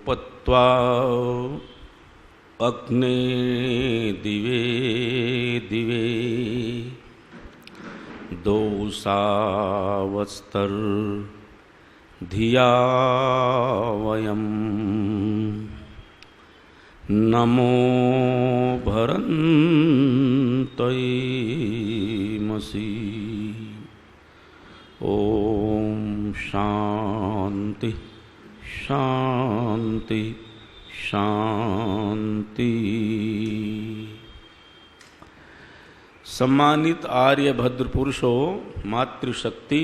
पत्वा अग्ने दिवे दिवे दोषावस्तर धिया वयं नमो भरन्तमसि। ओम शांति शांति शांति। सम्मानित आर्य भद्र पुरुषों, मातृशक्ति,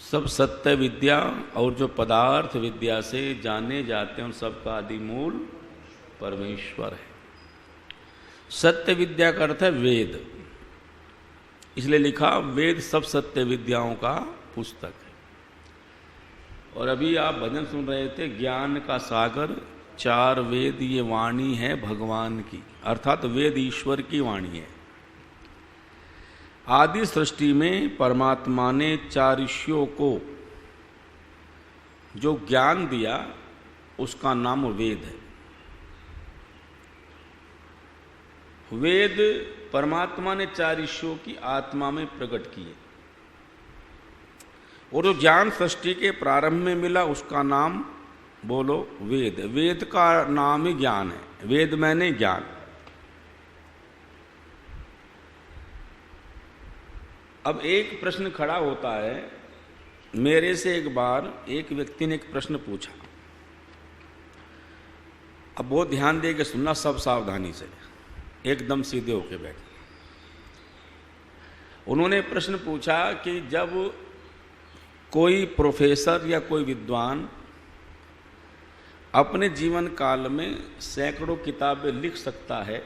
सब सत्य विद्या और जो पदार्थ विद्या से जाने जाते हैं उन सबका आदि मूल परमेश्वर है। सत्य विद्या का अर्थ है वेद, इसलिए लिखा वेद सब सत्य विद्याओं का पुस्तक है। और अभी आप भजन सुन रहे थे, ज्ञान का सागर चार वेद, ये वाणी है भगवान की, अर्थात वेद ईश्वर की वाणी है। आदि सृष्टि में परमात्मा ने चार ऋषियों को जो ज्ञान दिया उसका नाम वेद है। वेद परमात्मा ने चार ऋषियों की आत्मा में प्रकट किए, और जो ज्ञान सृष्टि के प्रारंभ में मिला उसका नाम बोलो वेद। वेद का नाम ही ज्ञान है, वेद मैंने ज्ञान। अब एक प्रश्न खड़ा होता है, मेरे से एक बार एक व्यक्ति ने एक प्रश्न पूछा। अब बहुत ध्यान दे के सुनना, सब सावधानी से, एकदम सीधे होके बैठे। उन्होंने प्रश्न पूछा कि जब कोई प्रोफेसर या कोई विद्वान अपने जीवन काल में सैकड़ों किताबें लिख सकता है,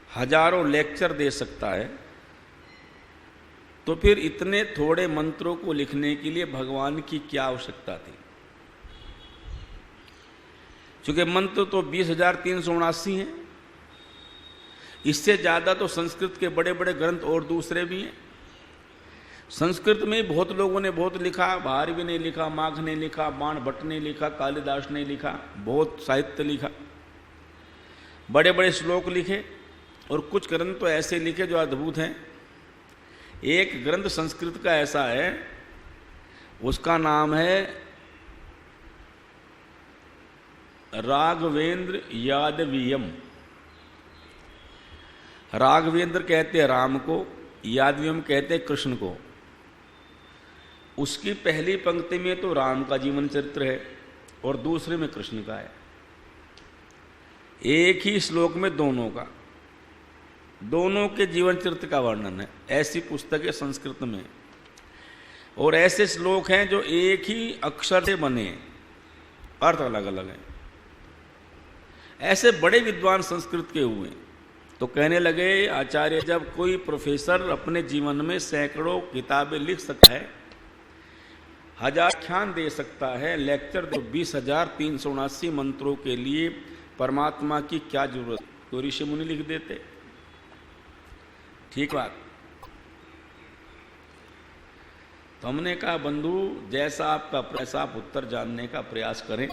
हजारों लेक्चर दे सकता है, तो फिर इतने थोड़े मंत्रों को लिखने के लिए भगवान की क्या आवश्यकता थी? क्योंकि मंत्र तो 20,379 हैं, इससे ज़्यादा तो संस्कृत के बड़े बड़े ग्रंथ और दूसरे भी हैं। संस्कृत में बहुत लोगों ने बहुत लिखा, भारवी ने लिखा, माघ ने लिखा, बाण भट्ट ने लिखा, कालिदास ने लिखा, बहुत साहित्य लिखा, बड़े बड़े श्लोक लिखे, और कुछ ग्रंथ तो ऐसे लिखे जो अद्भुत हैं। एक ग्रंथ संस्कृत का ऐसा है, उसका नाम है राघवेंद्र यादवीयम। राघवेंद्र कहते हैं राम को, यादवीयम कहते हैं कृष्ण को। उसकी पहली पंक्ति में तो राम का जीवन चरित्र है और दूसरे में कृष्ण का है। एक ही श्लोक में दोनों का, दोनों के जीवन चरित्र का वर्णन है। ऐसी पुस्तकें संस्कृत में, और ऐसे श्लोक हैं जो एक ही अक्षर से बने, अर्थ अलग अलग हैं। ऐसे बड़े विद्वान संस्कृत के हुए। तो कहने लगे आचार्य, जब कोई प्रोफेसर अपने जीवन में सैकड़ों किताबें लिख सकता है, हजार ख्यान दे सकता है, लेक्चर दे, 20,379 मंत्रों के लिए परमात्मा की क्या जरूरत? तो ऋषि मुनि लिख देते। ठीक बात। तो हमने कहा बंधु, जैसा आपका ऐसा आप उत्तर जानने का प्रयास करें।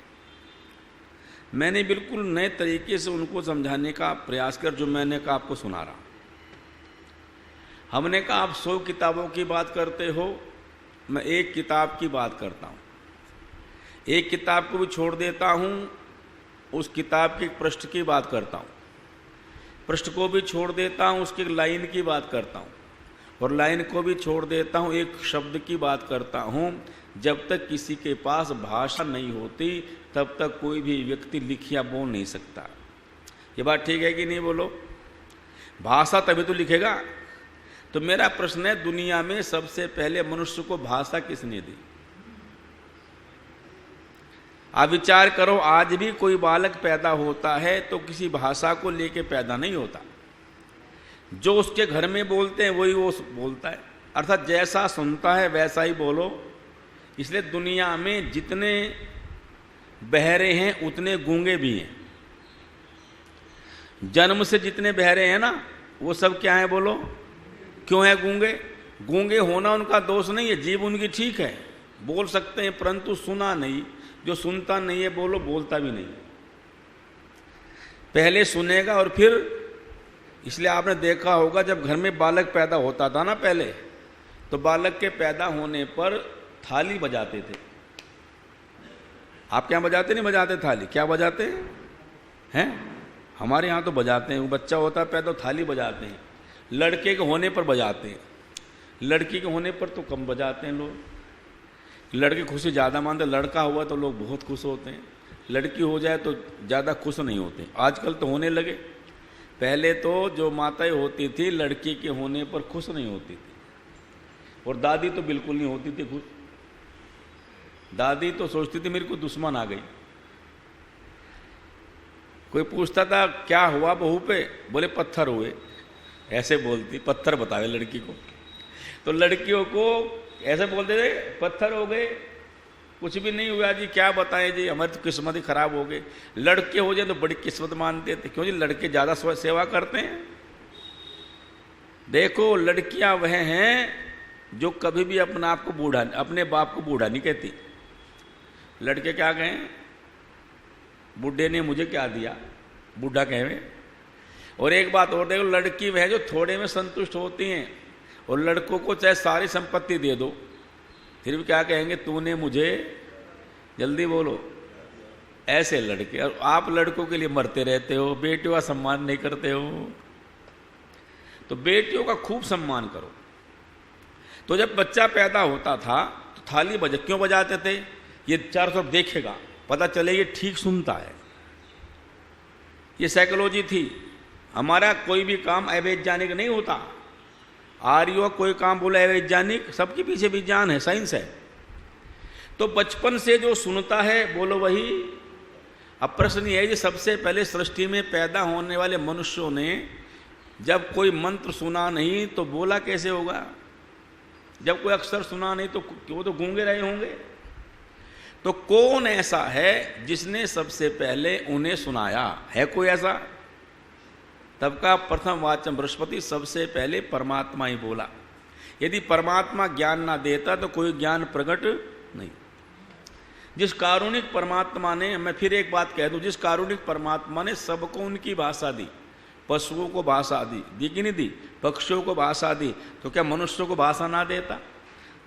मैंने बिल्कुल नए तरीके से उनको समझाने का प्रयास कर, जो मैंने कहा आपको सुना रहा। हमने कहा आप 100 किताबों की बात करते हो, मैं एक किताब की बात करता हूँ। एक किताब को भी छोड़ देता हूँ, उस किताब के पृष्ठ की बात करता हूँ, पृष्ठ को भी छोड़ देता हूँ, उसकी लाइन की बात करता हूँ, और लाइन को भी छोड़ देता हूँ, एक शब्द की बात करता हूँ। जब तक किसी के पास भाषा नहीं होती तब तक कोई भी व्यक्ति लिख या बोल नहीं सकता। ये बात ठीक है कि नहीं? बोलो। भाषा तभी तो लिखेगा। तो मेरा प्रश्न है, दुनिया में सबसे पहले मनुष्य को भाषा किसने दी? आप विचार करो, आज भी कोई बालक पैदा होता है तो किसी भाषा को लेके पैदा नहीं होता। जो उसके घर में बोलते हैं वही वो बोलता है, अर्थात जैसा सुनता है वैसा ही बोलो। इसलिए दुनिया में जितने बहरे हैं उतने गूंगे भी हैं। जन्म से जितने बहरे हैं ना, वो सब क्या है? बोलो। क्यों है गूंगे? गूंगे होना उनका दोष नहीं है, जीभ उनकी ठीक है, बोल सकते हैं, परंतु सुना नहीं। जो सुनता नहीं है बोलो, बोलता भी नहीं। पहले सुनेगा और फिर, इसलिए आपने देखा होगा जब घर में बालक पैदा होता था ना पहले, तो बालक के पैदा होने पर थाली बजाते थे। आप क्या बजाते? नहीं बजाते थाली? क्या बजाते हैं? हमारे यहाँ तो बजाते हैं। वो बच्चा होता है पैदा, थाली बजाते हैं। लड़के के होने पर बजाते हैं, लड़की के होने पर तो कम बजाते हैं लोग। लड़के खुशी ज़्यादा मानते, लड़का हुआ तो लोग बहुत खुश होते हैं, लड़की हो जाए तो ज़्यादा खुश नहीं होते। आजकल तो होने लगे, पहले तो जो माताएं होती थी लड़की के होने पर खुश नहीं होती थी, और दादी तो बिल्कुल नहीं होती थी खुश। दादी तो सोचती थी मेरे को दुश्मन आ गई। कोई पूछता था क्या हुआ बहू पे, बोले पत्थर हुए, ऐसे बोलती, पत्थर बतावे लड़की को। तो लड़कियों को ऐसे बोलते थे पत्थर हो गए, कुछ भी नहीं हुआ जी, क्या बताएं जी, हमारी तो किस्मत ही खराब हो गई। लड़के हो जाए तो बड़ी किस्मत मानते थे, क्यों जी लड़के ज़्यादा सेवा करते हैं। देखो लड़कियां वह हैं जो कभी भी अपने आप को बूढ़ा, अपने बाप को बूढ़ा नहीं कहती। लड़के क्या कहें, बूढ़े ने मुझे क्या दिया, बूढ़ा कहें। और एक बात और देखो, लड़की वह जो थोड़े में संतुष्ट होती हैं, और लड़कों को चाहे सारी संपत्ति दे दो फिर भी क्या कहेंगे, तूने मुझे, जल्दी बोलो, ऐसे लड़के। और आप लड़कों के लिए मरते रहते हो, बेटियों का सम्मान नहीं करते हो। तो बेटियों का खूब सम्मान करो। तो जब बच्चा पैदा होता था तो थाली क्यों बजाते थे? ये चारों तरफ देखेगा, पता चले ये ठीक सुनता है। ये साइकोलॉजी थी। हमारा कोई भी काम अवैज्ञानिक नहीं होता। आर्यों कोई काम बोला अवैज्ञानिक, सबके पीछे विज्ञान है, साइंस है। तो बचपन से जो सुनता है बोलो वही। अब प्रश्न ये है कि सबसे पहले सृष्टि में पैदा होने वाले मनुष्यों ने जब कोई मंत्र सुना नहीं तो बोला कैसे होगा? जब कोई अक्षर सुना नहीं तो वो तो गूंगे रहे होंगे। तो कौन ऐसा है जिसने सबसे पहले उन्हें सुनाया? है कोई ऐसा? तब का प्रथम वाचन बृहस्पति, सबसे पहले परमात्मा ही बोला। यदि परमात्मा ज्ञान ना देता तो कोई ज्ञान प्रकट नहीं। जिस कारुणिक परमात्मा ने, मैं फिर एक बात कह दूं, जिस कारुणिक परमात्मा ने सबको उनकी भाषा दी, पशुओं को भाषा दी कि नहीं दी? पक्षियों को भाषा दी, तो क्या मनुष्यों को भाषा ना देता?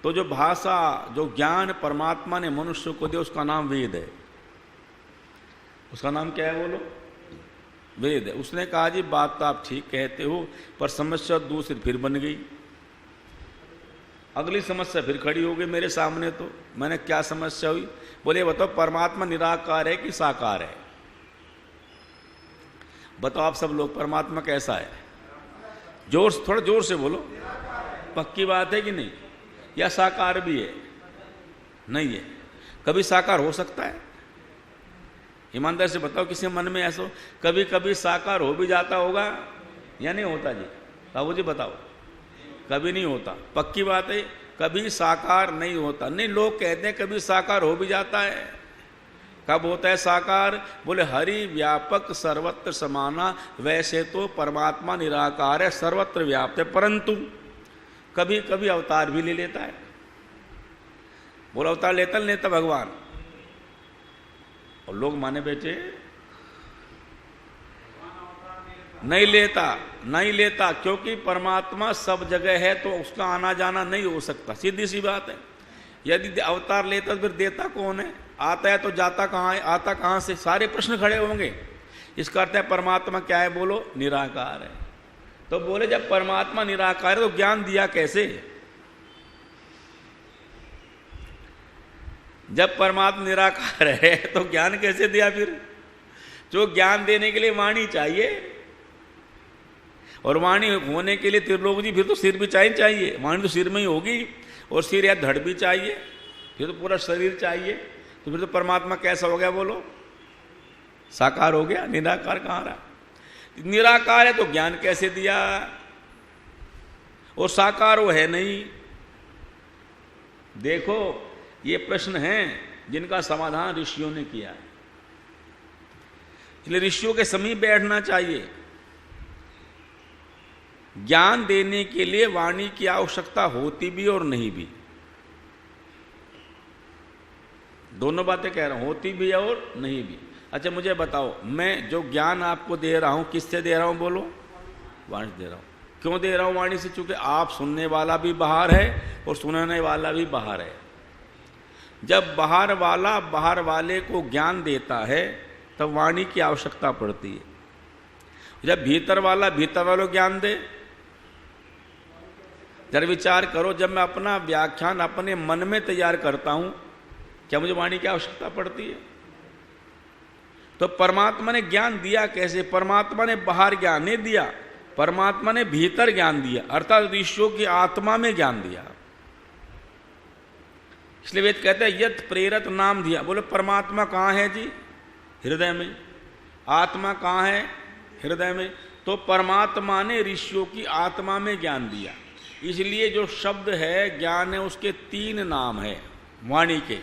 तो जो भाषा, जो ज्ञान परमात्मा ने मनुष्य को दिया उसका नाम वेद है। उसका नाम क्या है बोलो? वेद है। उसने कहा जी बात तो आप ठीक कहते हो, पर समस्या दूसरी फिर बन गई। अगली समस्या फिर खड़ी हो गई मेरे सामने। तो मैंने क्या समस्या हुई? बोले बताओ परमात्मा निराकार है कि साकार है? बताओ आप सब लोग, परमात्मा कैसा है? थोड़ा जोर से बोलो। पक्की बात है कि नहीं? या साकार भी है? नहीं है। कभी साकार हो सकता है? ईमानदार से बताओ, किसी मन में ऐसा कभी कभी साकार हो भी जाता होगा या नहीं होता जी? बाबू जी बताओ। कभी नहीं होता। पक्की बात है, कभी साकार नहीं होता। नहीं, लोग कहते हैं कभी साकार हो भी जाता है। कब होता है साकार? बोले हरि व्यापक सर्वत्र समाना, वैसे तो परमात्मा निराकार है, सर्वत्र व्याप्त है, परंतु कभी कभी अवतार भी ले लेता है। बोला अवतार लेता भगवान, और लोग माने बैठे नहीं लेता, क्योंकि परमात्मा सब जगह है तो उसका आना जाना नहीं हो सकता। सीधी सी बात है। यदि अवतार लेता तो फिर देता कौन है? आता है तो जाता कहाँ है? आता कहाँ से? सारे प्रश्न खड़े होंगे। इसका अर्थ है परमात्मा क्या है बोलो? निराकार है। तो बोले जब परमात्मा निराकार है तो ज्ञान दिया कैसे? जब परमात्मा निराकार है तो ज्ञान कैसे दिया फिर? जो ज्ञान देने के लिए वाणी चाहिए, और वाणी होने के लिए त्रिलोक जी फिर तो सिर भी चाहिए। वाणी तो सिर में ही होगी, और सिर या धड़ भी चाहिए, फिर तो पूरा शरीर चाहिए। तो फिर तो परमात्मा कैसा हो गया बोलो? साकार हो गया। निराकार कहाँ रहा? निराकार है तो ज्ञान कैसे दिया? और साकार वो है नहीं। देखो ये प्रश्न हैं जिनका समाधान ऋषियों ने किया है। इसलिए ऋषियों के समीप बैठना चाहिए। ज्ञान देने के लिए वाणी की आवश्यकता होती भी और नहीं भी। दोनों बातें कह रहा हूं, होती भी और नहीं भी। अच्छा मुझे बताओ, मैं जो ज्ञान आपको दे रहा हूं किससे दे रहा हूं? बोलो। वाणी से दे रहा हूं। क्यों दे रहा हूं वाणी से? चूंकि आप सुनने वाला भी बाहर है और सुनाने वाला भी बाहर है। जब बाहर वाला बाहर वाले को ज्ञान देता है तब वाणी की आवश्यकता पड़ती है। जब भीतर वाला भीतर वालों को ज्ञान दे, जरा विचार करो, जब मैं अपना व्याख्यान अपने मन में तैयार करता हूं, क्या मुझे वाणी की आवश्यकता पड़ती है? तो परमात्मा ने ज्ञान दिया कैसे? परमात्मा ने बाहर ज्ञान नहीं दिया, परमात्मा ने भीतर ज्ञान दिया, अर्थात ऋषियों की आत्मा में ज्ञान दिया। इसलिए वेद कहते हैं यत प्रेरत नाम दिया। बोले परमात्मा कहाँ है जी? हृदय में। आत्मा कहाँ है? हृदय में। तो परमात्मा ने ऋषियों की आत्मा में ज्ञान दिया। इसलिए जो शब्द है ज्ञान है उसके 3 नाम है, वाणी के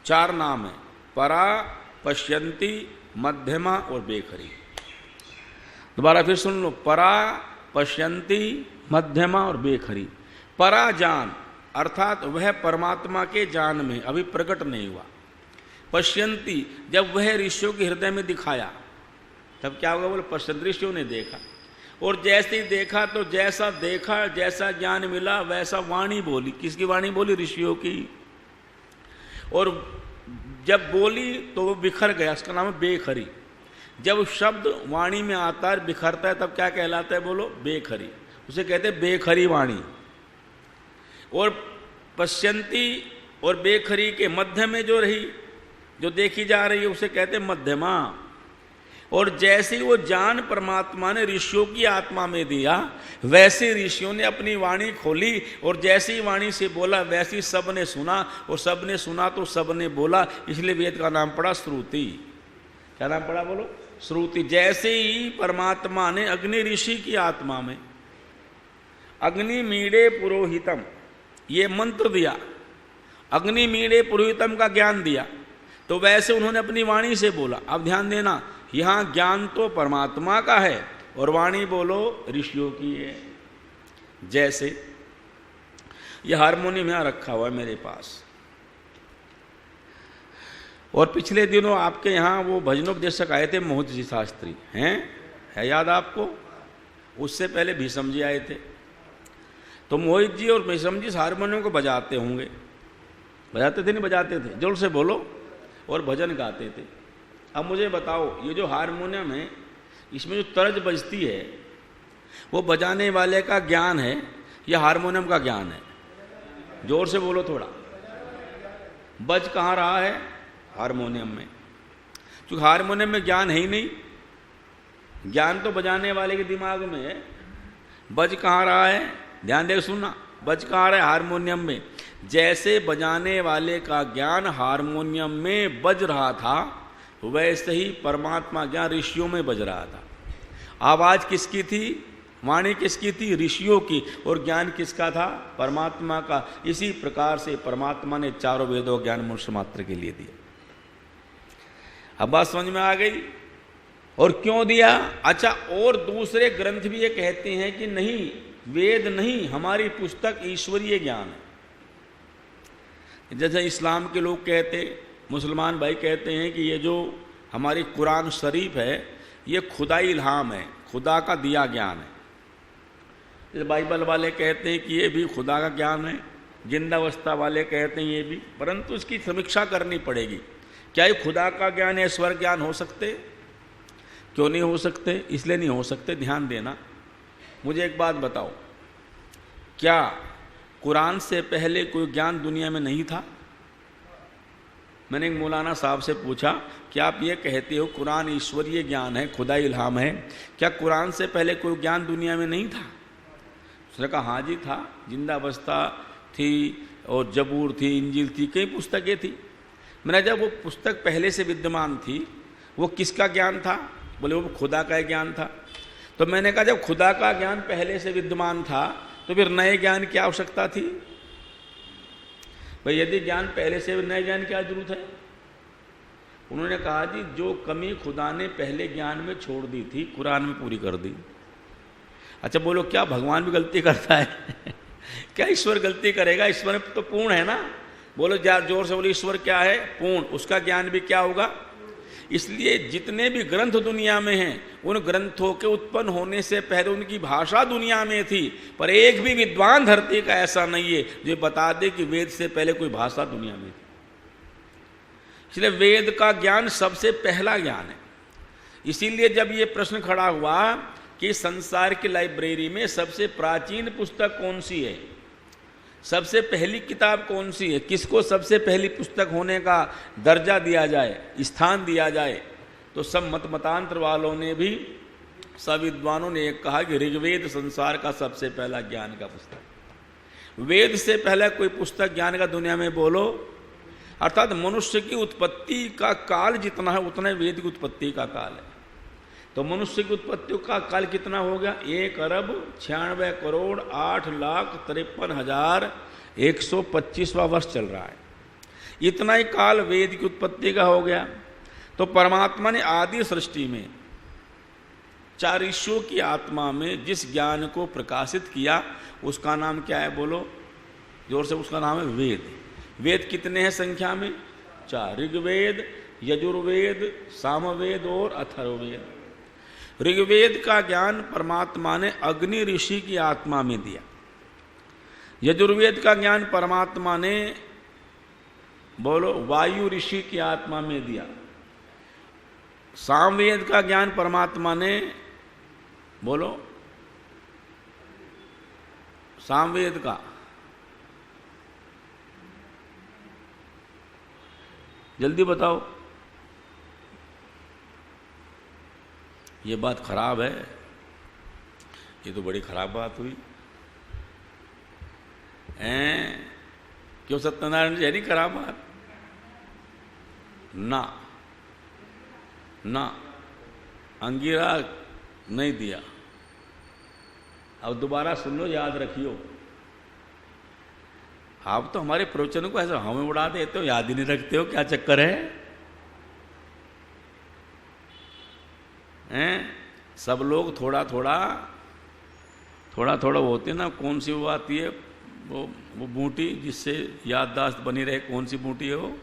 4 नाम है, परा, पश्यंती, मध्यमा और बेखरी। दोबारा फिर सुन लो, परा, पश्यंती, मध्यमा और बेखरी। परा जान, अर्थात वह परमात्मा के जान में अभी प्रकट नहीं हुआ। पश्यंती, जब वह ऋषियों के हृदय में दिखाया तब क्या होगा? बोले पश्यंत, ऋषियों ने देखा, और जैसे ही देखा तो जैसा देखा, जैसा ज्ञान मिला वैसा वाणी बोली। किसकी वाणी बोली? ऋषियों की। और जब बोली तो वो बिखर गया, इसका नाम है बेखरी। जब शब्द वाणी में आता है बिखरता है तब क्या कहलाता है? बोलो बेखरी। उसे कहते हैं बेखरी वाणी। और पश्यंती और बेखरी के मध्य में जो रही, जो देखी जा रही है, उसे कहते हैं मध्यमा। और जैसे वो जान परमात्मा ने ऋषियों की आत्मा में दिया, वैसे ऋषियों ने अपनी वाणी खोली, और जैसे ही वाणी से बोला वैसे ही सब ने सुना, और सब ने सुना तो सब ने बोला। इसलिए वेद का नाम पड़ा श्रुति। क्या नाम पड़ा? बोलो श्रुति। जैसे ही परमात्मा ने अग्नि ऋषि की आत्मा में अग्नि मीड़े पुरोहितम ये मंत्र दिया, अग्नि मीड़े पुरोहितम का ज्ञान दिया, तो वैसे उन्होंने अपनी वाणी से बोला। अब ध्यान देना, यहां ज्ञान तो परमात्मा का है और वाणी बोलो ऋषियों की है। जैसे यह हारमोनियम यहां रखा हुआ है मेरे पास, और पिछले दिनों आपके यहां वो भजनोपदेशक आए थे, मोहित जी शास्त्री हैं, है याद आपको? उससे पहले भीष्म जी आए थे। तो मोहित जी और भीष्म जी हारमोनियम को बजाते होंगे, बजाते थे नहीं बजाते थे? जोर से बोलो। और भजन गाते थे। अब मुझे बताओ, ये जो हारमोनियम है इसमें जो तर्ज बजती है वो बजाने वाले का ज्ञान है या हारमोनियम का ज्ञान है? जोर से बोलो थोड़ा। बज कहाँ रहा है? हारमोनियम में। क्योंकि हारमोनियम में ज्ञान है ही नहीं, ज्ञान तो बजाने वाले के दिमाग में है। बज कहाँ रहा है? ध्यान दे सुनना, बज कहाँ रहा है? हारमोनियम में। जैसे बजाने वाले का ज्ञान हारमोनियम में बज रहा था, वैसे ही परमात्मा ज्ञान ऋषियों में बज रहा था। आवाज किसकी थी? वाणी किसकी थी? ऋषियों की। और ज्ञान किसका था? परमात्मा का। इसी प्रकार से परमात्मा ने चारों वेदों ज्ञान मनुष्य मात्र के लिए दिया। अब बात समझ में आ गई? और क्यों दिया? अच्छा, और दूसरे ग्रंथ भी ये कहते हैं कि नहीं, वेद नहीं, हमारी पुस्तक ईश्वरीय ज्ञान है। जैसे इस्लाम के लोग कहते, मुसलमान भाई कहते हैं कि ये जो हमारी कुरान शरीफ है ये खुदा इल्हाम है, खुदा का दिया ज्ञान है। जैसे बाइबल वाले कहते हैं कि ये भी खुदा का ज्ञान है, जिंदावस्था वाले कहते हैं ये भी, परंतु इसकी समीक्षा करनी पड़ेगी। क्या ये खुदा का ज्ञान है, ईश्वर ज्ञान हो सकते? क्यों नहीं हो सकते? इसलिए नहीं हो सकते, ध्यान देना। मुझे एक बात बताओ, क्या कुरान से पहले कोई ज्ञान दुनिया में नहीं था? मैंने एक मौलाना साहब से पूछा कि आप ये कहते हो कुरान ईश्वरीय ज्ञान है, खुदा इल्हाम है, क्या कुरान से पहले कोई ज्ञान दुनिया में नहीं था? उसने कहा हाँ जी था, जिंदावस्था थी और जबूर थी, इंजील थी, कई पुस्तकें थी। मैंने जब वो पुस्तक पहले से विद्यमान थी, वो किसका ज्ञान था? बोले वो खुदा का ज्ञान था। तो मैंने कहा जब खुदा का ज्ञान पहले से विद्यमान था तो फिर नए ज्ञान की आवश्यकता थी? भाई यदि ज्ञान पहले से, नए ज्ञान की क्या जरूरत है? उन्होंने कहा जी जो कमी खुदा ने पहले ज्ञान में छोड़ दी थी कुरान में पूरी कर दी। अच्छा बोलो, क्या भगवान भी गलती करता है? क्या ईश्वर गलती करेगा? ईश्वर तो पूर्ण है ना। बोलो जोर से बोलो, ईश्वर क्या है? पूर्ण। उसका ज्ञान भी क्या होगा? इसलिए जितने भी ग्रंथ दुनिया में हैं, उन ग्रंथों के उत्पन्न होने से पहले उनकी भाषा दुनिया में थी, पर एक भी विद्वान धरती का ऐसा नहीं है जो बता दे कि वेद से पहले कोई भाषा दुनिया में थी। इसलिए वेद का ज्ञान सबसे पहला ज्ञान है। इसीलिए जब ये प्रश्न खड़ा हुआ कि संसार की लाइब्रेरी में सबसे प्राचीन पुस्तक कौन सी है, सबसे पहली किताब कौन सी है, किसको सबसे पहली पुस्तक होने का दर्जा दिया जाए, स्थान दिया जाए, तो सब मतांतर वालों ने भी, सब विद्वानों ने एक कहा कि ऋग्वेद संसार का सबसे पहला ज्ञान का पुस्तक। वेद से पहले कोई पुस्तक ज्ञान का दुनिया में बोलो, अर्थात मनुष्य की उत्पत्ति का काल जितना है उतना वेद की उत्पत्ति का काल है। तो मनुष्य की उत्पत्ति का काल कितना हो गया? 1,96,8,53,125वां वर्ष चल रहा है। इतना ही काल वेद की उत्पत्ति का हो गया। तो परमात्मा ने आदि सृष्टि में 4 ऋषियों की आत्मा में जिस ज्ञान को प्रकाशित किया उसका नाम क्या है? बोलो जोर से। उसका नाम है वेद। वेद कितने हैं संख्या में? 4। ऋग्वेद, यजुर्वेद, सामवेद और अथर्ववेद। ऋग्वेद का ज्ञान परमात्मा ने अग्नि ऋषि की आत्मा में दिया। यजुर्वेद का ज्ञान परमात्मा ने, बोलो, वायु ऋषि की आत्मा में दिया। सामवेद का ज्ञान परमात्मा ने, बोलो, सामवेद का जल्दी बताओ। ये बात खराब है, ये तो बड़ी खराब बात हुई। क्यों सत्यनारायण जी? है नहीं खराब बात? ना ना, अंगिरा नहीं दिया। अब दोबारा सुन लो, याद रखियो। आप तो हमारे प्रवचन को ऐसा हमें उड़ा देते हो, याद ही नहीं रखते हो, क्या चक्कर है? सब लोग थोड़ा थोड़ा होते ना। कौन सी वो आती है, वो बूटी जिससे याददाश्त बनी रहे? कौन सी बूटी है वो?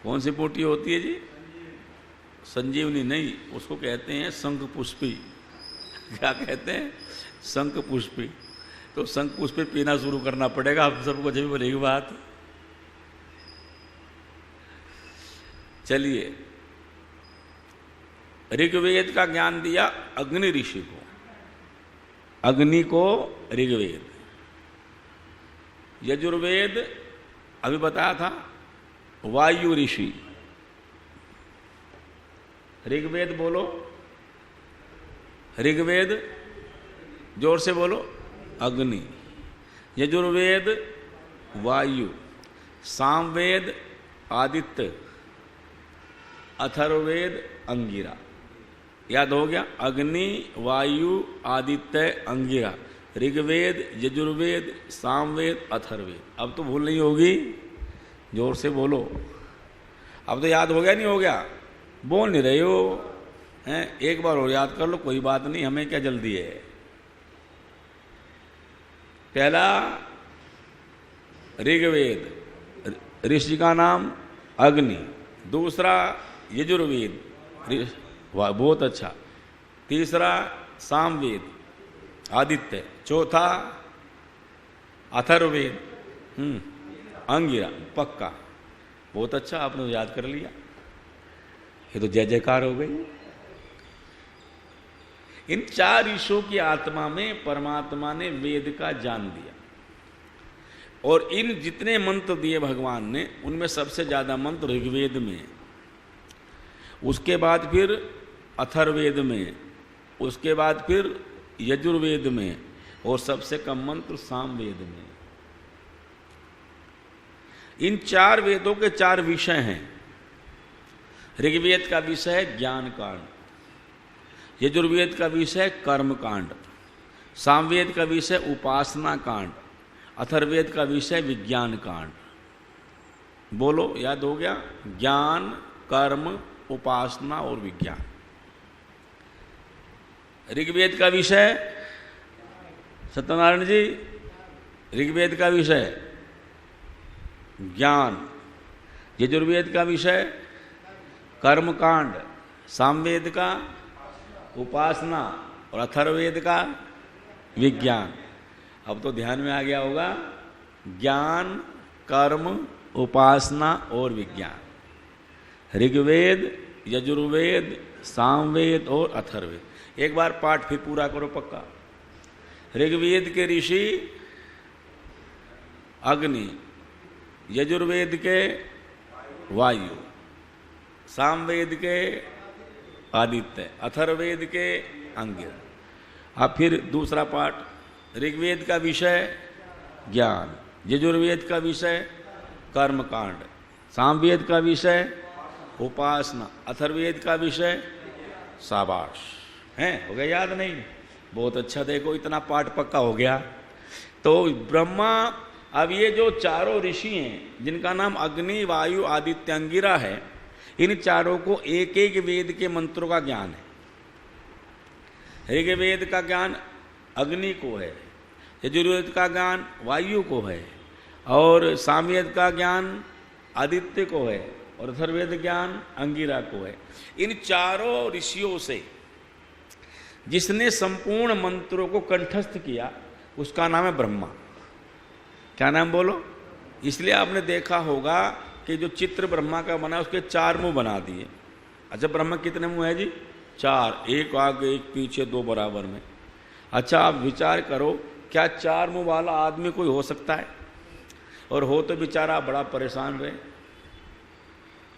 कौन सी बूटी होती है जी? संजीवनी नहीं, उसको कहते हैं शंख पुष्पी। क्या कहते हैं? शंख पुष्पी। तो शंख पुष्पी पीना शुरू करना पड़ेगा आप सबको, जब बोलेगी बात। चलिए, ऋग्वेद का ज्ञान दिया अग्नि ऋषि को, अग्नि को ऋग्वेद। यजुर्वेद अभी बताया था, वायु ऋषि। ऋग्वेद बोलो, ऋग्वेद जोर से बोलो, अग्नि। यजुर्वेद वायु, सामवेद आदित्य, अथर्ववेद अंगिरा। याद हो गया? अग्नि, वायु, आदित्य, अंगिरा। ऋग्वेद, यजुर्वेद, सामवेद, अथर्ववेद। अब तो भूल नहीं होगी, जोर से बोलो। अब तो याद हो गया नहीं हो गया? बोल नहीं रहे हो हैं? एक बार और याद कर लो, कोई बात नहीं, हमें क्या जल्दी है। पहला ऋग्वेद, ऋषि का नाम अग्नि। दूसरा यजुर्वेद, बहुत अच्छा। तीसरा सामवेद, आदित्य। चौथा अथर्ववेद, अंगिरा। पक्का, बहुत अच्छा, आपने याद कर लिया। ये तो जय जयकार हो गई। इन 4 ऋषियों की आत्मा में परमात्मा ने वेद का ज्ञान दिया। और इन जितने मंत्र दिए भगवान ने, उनमें सबसे ज्यादा मंत्र ऋग्वेद में, उसके बाद फिर अथर्ववेद में, उसके बाद फिर यजुर्वेद में, और सबसे कम मंत्र सामवेद में। इन 4 वेदों के 4 विषय हैं। ऋग्वेद का विषय है ज्ञान कांड, यजुर्वेद का विषय है कर्म कांड, सामवेद का विषय उपासना कांड, अथर्ववेद का विषय विज्ञान कांड। बोलो, याद हो गया? ज्ञान, कर्म, उपासना और विज्ञान। ऋग्वेद का विषय सत्यनारायण जी, ऋग्वेद का विषय ज्ञान, यजुर्वेद का विषय कर्मकांड, सामवेद का उपासना और अथर्ववेद का विज्ञान। अब तो ध्यान में आ गया होगा, ज्ञान, कर्म, उपासना और विज्ञान। ऋग्वेद, यजुर्वेद, सामवेद और अथर्ववेद। एक बार पाठ फिर पूरा करो पक्का। ऋग्वेद के ऋषि अग्नि, यजुर्वेद के वायु, सामवेद के आदित्य, अथर्ववेद के अंगिरा। अब फिर दूसरा पाठ, ऋग्वेद का विषय ज्ञान, यजुर्वेद का विषय कर्मकांड, सामवेद का विषय उपासना, अथर्ववेद का विषय शाबाश हैं। हो गया याद? नहीं? बहुत अच्छा। देखो इतना पाठ पक्का हो गया। तो ब्रह्मा, अब ये जो चारों ऋषि हैं जिनका नाम अग्नि, वायु, आदित्य, अंगिरा है, इन चारों को एक एक वेद के मंत्रों का ज्ञान है। ऋग्वेद का ज्ञान अग्नि को है, यजुर्वेद का ज्ञान वायु को है, और सामवेद का ज्ञान आदित्य को है, और अथर्ववेद ज्ञान अंगिरा को है। इन चारों ऋषियों से जिसने संपूर्ण मंत्रों को कंठस्थ किया उसका नाम है ब्रह्मा। क्या नाम बोलो? इसलिए आपने देखा होगा कि जो चित्र ब्रह्मा का बना उसके 4 मुंह बना दिए। अच्छा, ब्रह्मा कितने मुंह है जी? 4, एक आगे एक पीछे 2 बराबर में। अच्छा, आप विचार करो, क्या 4 मुंह वाला आदमी कोई हो सकता है? और हो तो बेचारा बड़ा परेशान रहे,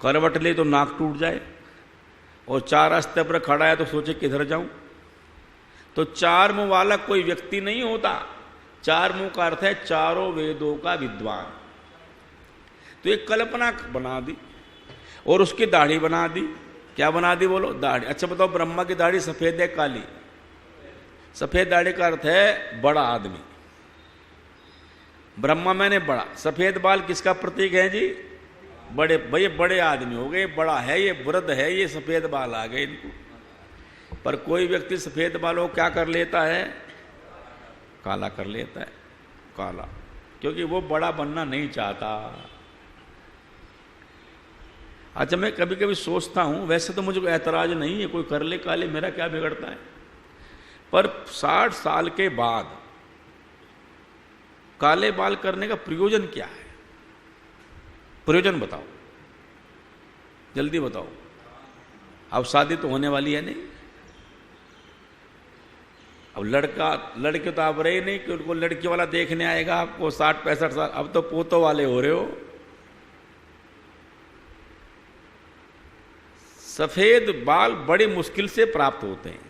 करवट ले तो नाक टूट जाए, और 4 रास्ते पर खड़ा है तो सोचे किधर जाऊं। तो 4 मुंह वाला कोई व्यक्ति नहीं होता। 4 मुंह का अर्थ है चारों वेदों का विद्वान। तो एक कल्पना बना दी और उसकी दाढ़ी बना दी। क्या बना दी बोलो? दाढ़ी। अच्छा बताओ, ब्रह्मा की दाढ़ी सफेद है काली? सफेद दाढ़ी का अर्थ है बड़ा आदमी। ब्रह्मा मैंने बड़ा। सफेद बाल किसका प्रतीक है जी? बड़े। भाई बड़े आदमी हो गए, बड़ा है ये, वृद्ध है ये, सफेद बाल आ गए इनको। पर कोई व्यक्ति सफेद बालों को क्या कर लेता है? काला कर लेता है, काला, क्योंकि वो बड़ा बनना नहीं चाहता। अच्छा, मैं कभी कभी सोचता हूं, वैसे तो मुझे कोई ऐतराज नहीं है, कोई कर ले काले, मेरा क्या बिगड़ता है, पर 60 साल के बाद काले बाल करने का प्रयोजन क्या है? प्रयोजन बताओ, जल्दी बताओ। अब शादी तो होने वाली है नहीं। अब लड़के तो आप रहे नहीं कि उनको लड़की वाला देखने आएगा आपको 60-65 साल। अब तो पोतों वाले हो रहे हो। सफेद बाल बड़ी मुश्किल से प्राप्त होते हैं।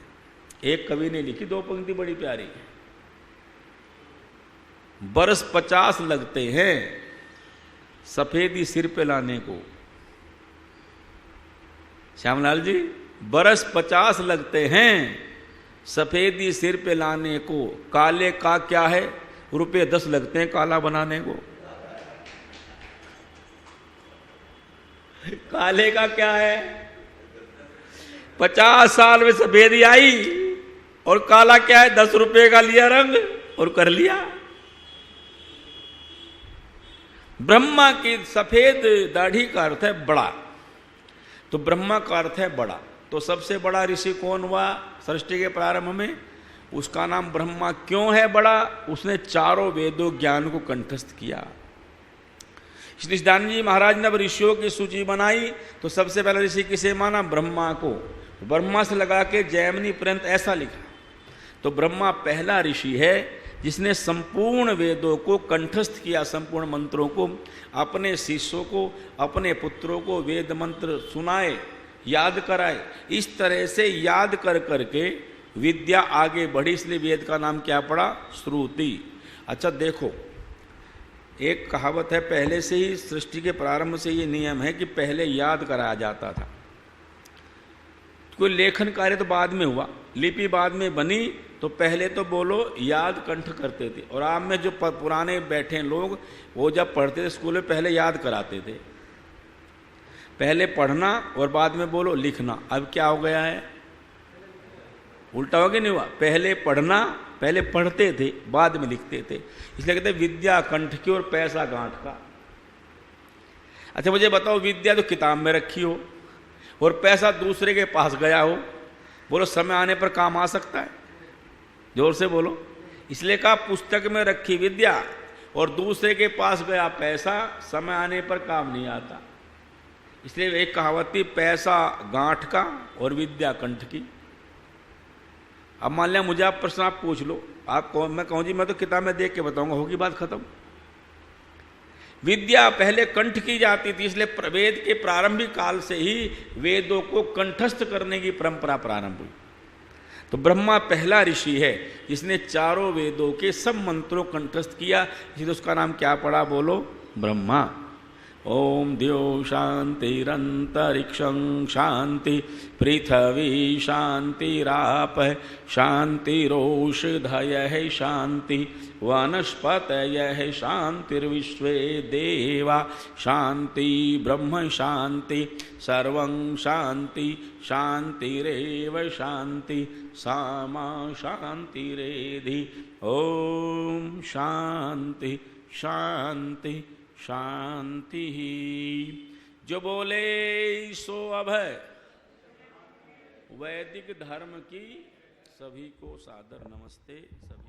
एक कवि ने लिखी 2 पंक्ति बड़ी प्यारी। बरस 50 लगते हैं सफेदी सिर पे लाने को। श्यामलाल जी, बरस 50 लगते हैं सफेदी सिर पे लाने को, काले का क्या है? रुपए 10 लगते हैं काला बनाने को। काले का क्या है? 50 साल में सफेदी आई, और काला क्या है? 10 रुपए का लिया रंग और कर लिया। ब्रह्मा की सफेद दाढ़ी का अर्थ है बड़ा, तो ब्रह्मा का अर्थ है बड़ा। तो सबसे बड़ा ऋषि कौन हुआ सृष्टि के प्रारंभ में? उसका नाम ब्रह्मा। क्यों है बड़ा? उसने चारों वेदों ज्ञान को कंठस्थ किया। श्री सिद्धानंद जी महाराज ने अब ऋषियों की सूची बनाई, तो सबसे पहला ऋषि किसे माना? ब्रह्मा को। ब्रह्मा से लगा के जैमिनी पर्यंत ऐसा लिखा। तो ब्रह्मा पहला ऋषि है जिसने संपूर्ण वेदों को कंठस्थ किया, संपूर्ण मंत्रों को, अपने शिष्यों को, अपने पुत्रों को वेद मंत्र सुनाए, याद कराए। इस तरह से याद कर करके विद्या आगे बढ़ी, इसलिए वेद का नाम क्या पड़ा? श्रुति। अच्छा देखो, एक कहावत है, पहले से ही सृष्टि के प्रारंभ से ये नियम है कि पहले याद कराया जाता था। कोई लेखन कार्य तो बाद में हुआ, लिपि बाद में बनी, तो पहले तो बोलो याद कंठ करते थे। और आप में जो पुराने बैठे लोग, वो जब पढ़ते थे स्कूल में पहले याद कराते थे, पहले पढ़ना और बाद में बोलो लिखना। अब क्या हो गया है? उल्टा हो गया नहीं हुआ? पहले पढ़ना, पहले पढ़ते थे बाद में लिखते थे, इसलिए कहते विद्या कंठ की और पैसा गांठ का। अच्छा मुझे बताओ, विद्या तो किताब में रखी हो और पैसा दूसरे के पास गया हो, बोलो समय आने पर काम आ सकता है? जोर से बोलो। इसलिए कहा पुस्तक में रखी विद्या और दूसरे के पास गया पैसा समय आने पर काम नहीं आता। इसलिए एक कहावत थी, पैसा गांठ का और विद्या कंठ की। अब मान लिया मुझे आप प्रश्न आप पूछ लो, आप कौन, मैं कहूँ जी मैं तो किताब में देख के बताऊंगा, होगी बात खत्म। विद्या पहले कंठ की जाती थी, इसलिए वेद के प्रारंभिक काल से ही वेदों को कंठस्थ करने की परंपरा प्रारंभ हुई। तो ब्रह्मा पहला ऋषि है जिसने चारों वेदों के सब मंत्रों कंठस्थ किया, इसलिए उसका नाम क्या पड़ा? बोलो, ब्रह्मा। ओम द्यो शांतिरंतरिक्षं शांति पृथ्वी शांतिराप शांतिरोषधयः शांति वनस्पतयः शांतिर्विश्वे देवा शांति ब्रह्म शांति सर्वं शांति शांतिरेव शांति सामा शांतिरेधि। ओम शांति शांति शांति। जो बोले सो अभय। वैदिक धर्म की सभी को सादर नमस्ते। सभी